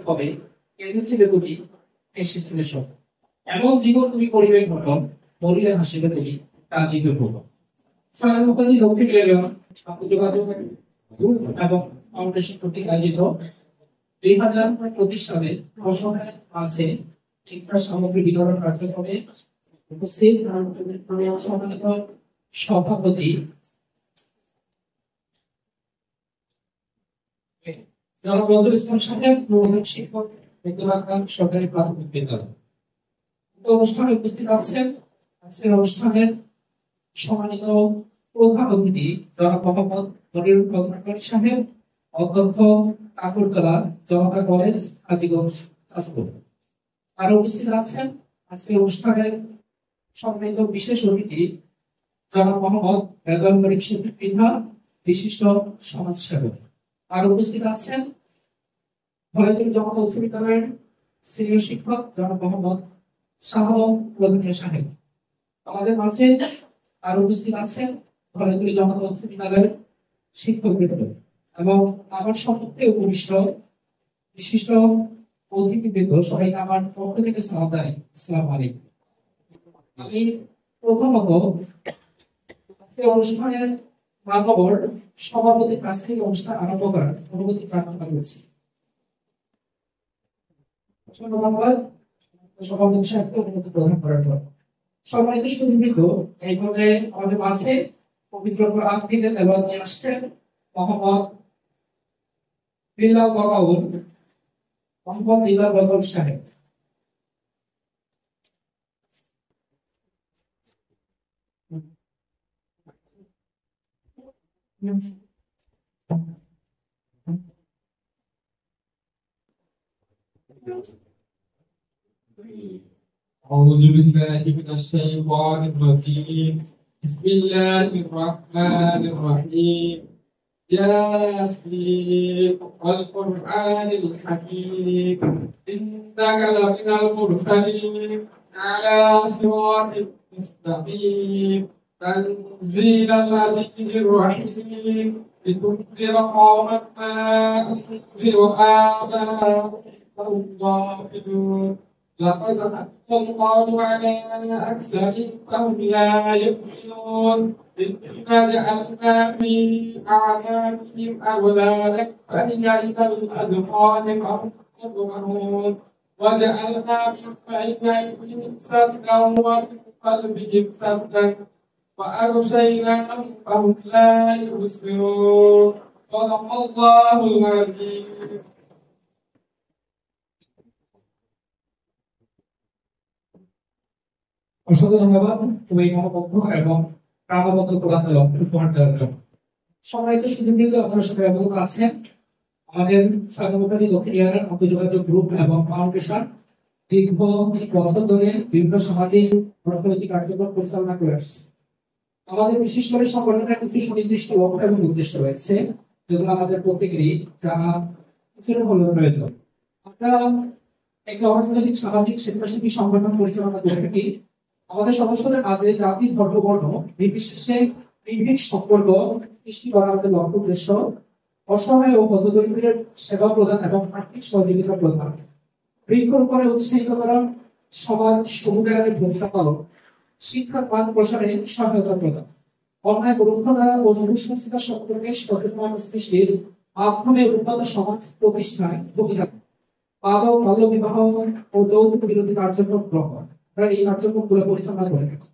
হবে কেঁদেছিলে তুমি এসেছিলে সব এমন জীবন তুমি করিবে ঘটন মরিলে হাসিবে তুমি তা দিবে ভুবন সারানুপাতি দক্ষিণ এরিয়া যোগাযোগ গ্রুপ এবং ফাউন্ডেশন কর্তৃক আয়োজিত 2025 সালে অসহায় মাঝে শিক্ষা সামগ্রী বিতরণ কার্যক্রমে উপস্থিত সম্মানিত সভাপতি জনাব নজরুল ইসলাম সাহেব, প্রধান শিক্ষক বিদ্যালয় সরকারি প্রাথমিক বিদ্যালয়। অনুষ্ঠানে উপস্থিত আছেন আজকের অনুষ্ঠানের সম্মানিত প্রধান অতিথি জনাব মোহাম্মদ মনিরুল কর্মকারী সাহেব, অধ্যক্ষ কাকুরতলা জনতা কলেজ হাজীগঞ্জ চাঁদপুর। আর উপস্থিত আছেন আজকের অনুষ্ঠানের সম্মানিত বিশেষ অতিথি জনাব মোহাম্মদ রেজাউল করিম সিদ্দিকী, বিশিষ্ট সমাজসেবক। আর উপস্থিত আছেন ভলেন্টিয়ার জনতা উচ্চ বিদ্যালয়ের সিনিয়র শিক্ষক জনাব মোহাম্মদ শাহ প্রধান সাহেব। আমাদের মাঝে আর উপস্থিত আছেন ভলেন্টিয়ার জনতা উচ্চ বিদ্যালয়ের শিক্ষকবৃন্দ এবং আমার সম্মুখে উপবিষ্ট বিশিষ্ট অতিথিবৃন্দ সবাইকে আমার পক্ষ থেকে সালাম জানাই। আসসালামু আলাইকুম। আমি প্রথমত অনুষ্ঠানের মানবর সভাপতির কাছ থেকে অনুষ্ঠান আরম্ভ করার অনুমতি প্রার্থনা করছি। ধন্যবাদ সভাপতি সাহেবকে অনুমতি প্রদান করার জন্য। সম্মানিত সুধীবৃন্দ, এই পর্যায়ে আমাদের মাঝে পবিত্র কোরআন থেকে তেলাওয়াত নিয়ে আসছেন মোহাম্মদ বিল্লাল বকাউল সাহেব। أعوذ بالله من الشيطان الرجيم بسم الله الرحمن الرحيم ياسين والقرآن الحكيم إنك لمن المرسلين على صراط مستقيم تنزيل العزيز الرحيم لتنذر قوما ما أنذر آباؤهم غافلون لقد حق القول على أكثرهم فهم لا يؤمنون إنا جعلنا في أعناقهم أغلالا فهي إلى الأذقان فهم يطمعون وجعلنا من بين أيديهم سدا ومن قلبهم سدا وأغشيناهم فهم لا يبصرون صدق الله العظيم. অসংখ্য ধন্যবাদ তুমি মহাপক্ষ এবং প্রাণবন্ত প্রদান উপহার দেওয়ার জন্য। সম্মানিত সুধীবৃন্দ, আপনারা সবাই অবগত আছেন আমাদের সাধারণত দক্ষিণ এরিয়ার আন্তঃযোগাযোগ গ্রুপ এবং ফাউন্ডেশন দীর্ঘ বছর ধরে বিভিন্ন সামাজিক অর্থনৈতিক কার্যক্রম পরিচালনা করে আসছে। আমাদের বিশেষ করে সংগঠনের কিছু সুনির্দিষ্ট লক্ষ্য এবং উদ্দেশ্য রয়েছে, যেগুলো আমাদের প্রত্যেকেরই জানা কিছুটা হলেও প্রয়োজন। আমরা একটি অর্থনৈতিক সামাজিক স্বেচ্ছাসেবী সংগঠন পরিচালনা করে থাকি। আমাদের সদস্যদের মাঝে জাতি ধর্ম বর্ণ নির্বিশেষে নির্ভীক সম্পর্ক সৃষ্টি করা আমাদের লক্ষ্য উদ্দেশ্য। অসহায় ও হতদরিদ্রের সেবা প্রদান এবং আর্থিক সহযোগিতা প্রদান, বৃক্ষরোপণে উৎসাহিত করা, সমাজ সবুজায়নের ভূমিকা পালন, শিক্ষার মান প্রসারে সহায়তা প্রদান, অন্যায় বরুদ্ধতা ও কুসংস্কার সম্পর্কে সচেতনতা সৃষ্টির মাধ্যমে উন্নত সমাজ প্রতিষ্ঠায় ভূমিকা, বাল্য বিবাহ ও যৌতুক বিরোধী কার্যক্রম গ্রহণ, এই কার্যক্রমগুলো পরিচালনা করে থাকি।